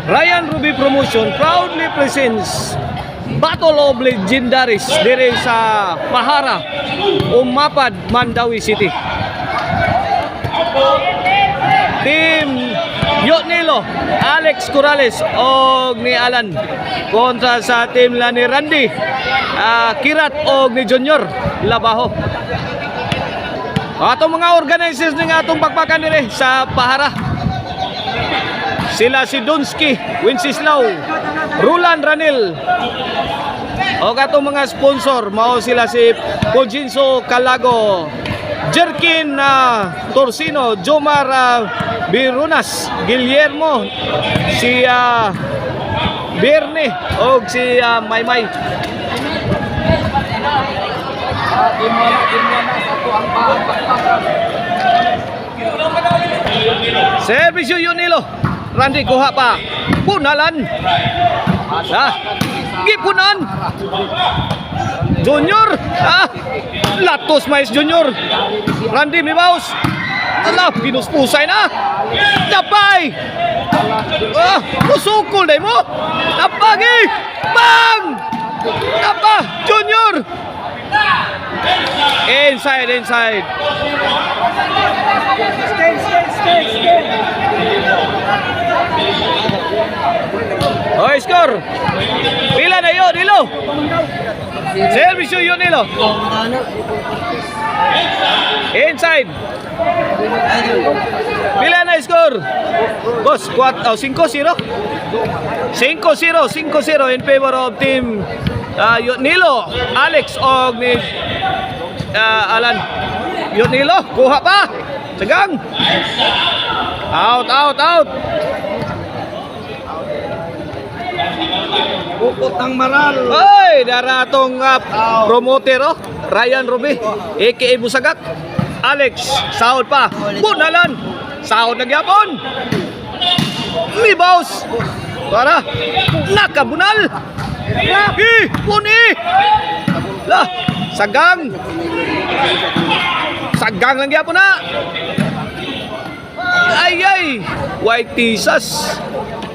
Ryan Ruby Promotion proudly presents Battle of Legendaries dire sa Pahara, Umapad, Mandawi City. Team Yotnilo, Alex Corrales og ni Alan kontra sa team la ni Randy, Kirat og ni Junior Labaho. Atong mga organizers ng atong pagpakan dire sa Pahara. Sila si Dunsky, Wenceslao, Roland Ranil. O atong mga sponsor mao sila si Fulgencio Calago, Jerkin Torsino, Jomar Birunas, Guillermo, si Birne o si Maymay. Servisyo Yunilo, Randy kuha pa, punalan, gipunan, Junior, Latos Mais Junior, Randy Mibaus, pinuspusay na, tapay, musukol na mo, tapagi, bang, tapa, Junior, inside, oh, score. Pila na yun, Nilo. Servisyo yun, Nilo. Inside. Pila na score. Boss, 5-0. 5-0 in favor of team Nilo, Alex og ni Alan. Nilo, kuha pa. Sagang. Out. Bukot ng maral. Hoy, daratong promoter Ryan Ruby, aka Busagak. Alex, sahod pa. Bunalan. Sahod na gyapon. Mibaus. Para nakabunal. Puni. Lah, sagang. Sagang lang gyapon na. Ay, white tisas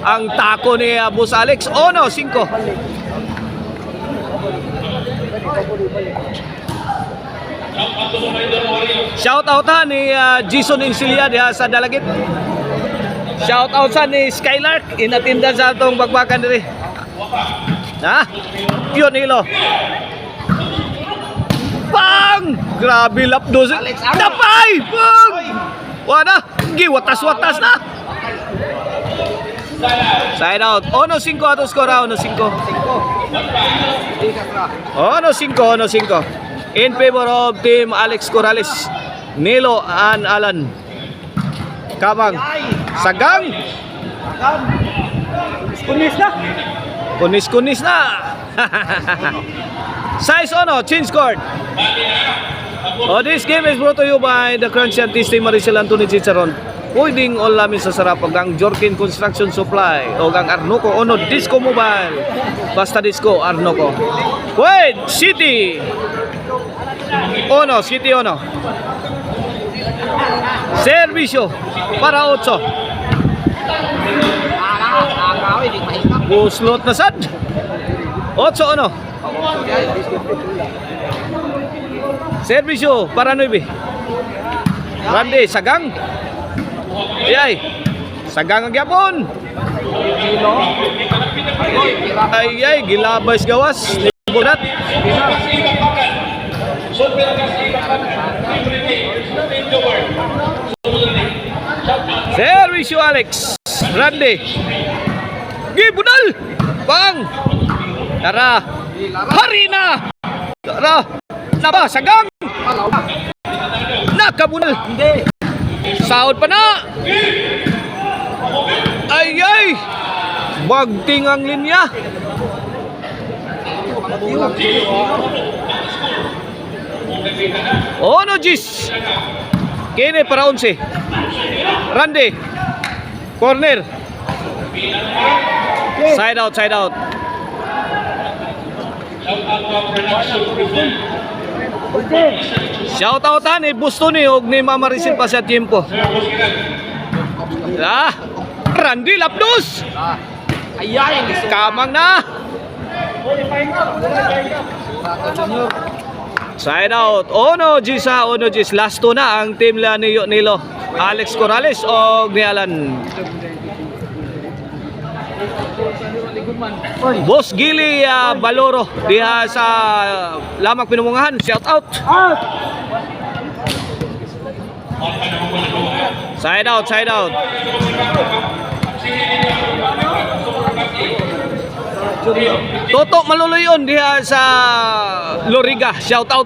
ang tako ni Boss Alex. 1-5. Shout out ni Jason Insilia diha sa Dalagit. Shout out sa ni Skylark inatindan sa atong bagbakan diri. Yun Nilo. Bang! Grabe lapdos. Tapay! Bang! Wala, giwatas-watas na. Side out. 1-5 ato score. 1-5. In favor of team Alex Corrales, Nilo and Alan. Kamang. Sagang. Kunis na. Size change court. This game is brought to you by the Crunch Artist Maricel Anthony Chicharon. Pwedeng all namin sa sarap ang Jorkin Construction Supply o ang Arnoco Disco Mobile. Basta Disco Arnoco. Wait, City. City. Servisyo para 8. Buslot na sad. 8 Servisyo para 9. Randy, sagang. Sagang ang gyapon. Gilabas gawas. Bunat. Servisyo Alex. Randy. Gibunal. Bang. Tara. Harina. Tara. Naba, sagang. Nakabunal. Sahod pa na. Bagting ang linya. Jis. Kini para 11. Randy. Corner. Side out. Shout out ni Bustoni og ni Mama Risin pa sa tiempo. Randy Lapdos. Kamang na. Side out. Ono Gis. Last two na ang team la ni Nilo. Alex Corrales o ni Alan. Boss Gili Baloro diha sa Lamang Pinumungahan. Shout out. Side out. Toto Maluluyon diha sa Loriga. Shout out.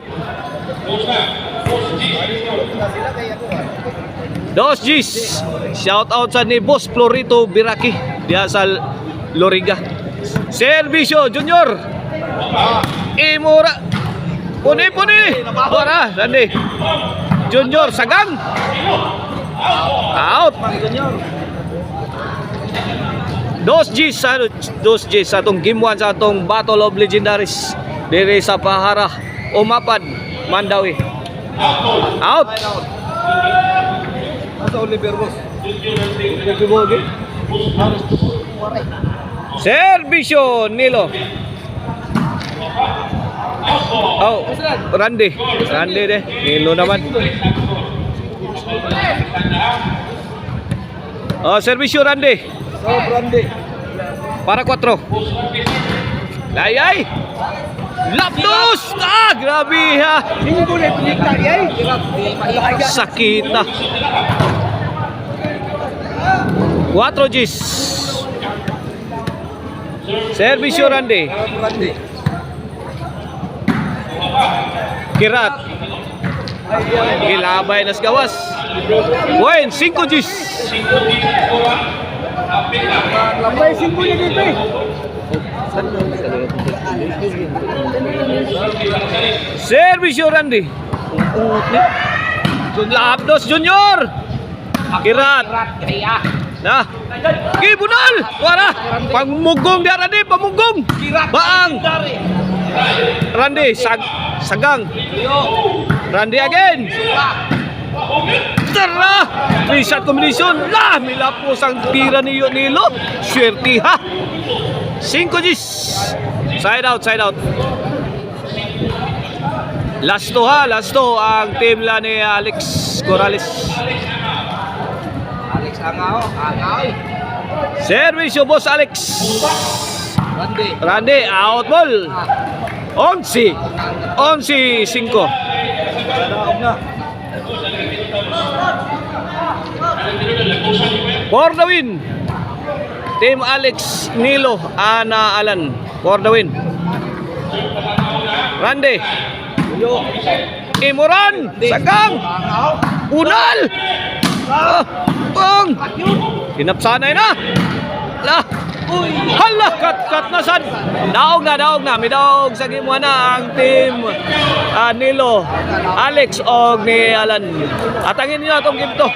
Dos Gis. Shout out sa ni Boss Florito Biraki diha sa Loriga. Servisyo Junior. Imura. Puni. Ora, Randy. Junior Sagang. Out. Dos G's sa atong game 1 sa atong Battle of Legendaries dire sa Pahara Umapad Mandawi. Out. Asa Oliver boss. Servisyo Nilo. Oh, Randy deh. Nilo naman. Oh, servisyo Randy. Para 4. Layay. Lapdos! Grabe ha. Sakita. 4 G's. Servisyo Randy. Kirat. Gilabay nas gawas. Wayne 5 G's. Lambay 5 niya dito eh. Servisyo Randy. Lapdos Junior. Kirat. Nah. Gibunal. Wala. Pamugong dia Randy, pamugong. Baang. Randy Sagang. Randy again. Tara! Three-shot combination. Milapos ang tira ni Nilo. Swerte ha. 5 G's. Side out. Last two ang team la ni Alex Corrales. Angao. Servisyo Boss Alex. Randy out ball. 11-5. For the win. Team Alex Nilo Ana Alan. For the win. Randy. Imuran. Sagang. Unal. Bong. Hinapsanay na. Hala, cut na sad. Daog na. May daog sa game 1 na ang team Nilo, Alex o ni Alan. Atangin niyo itong game to.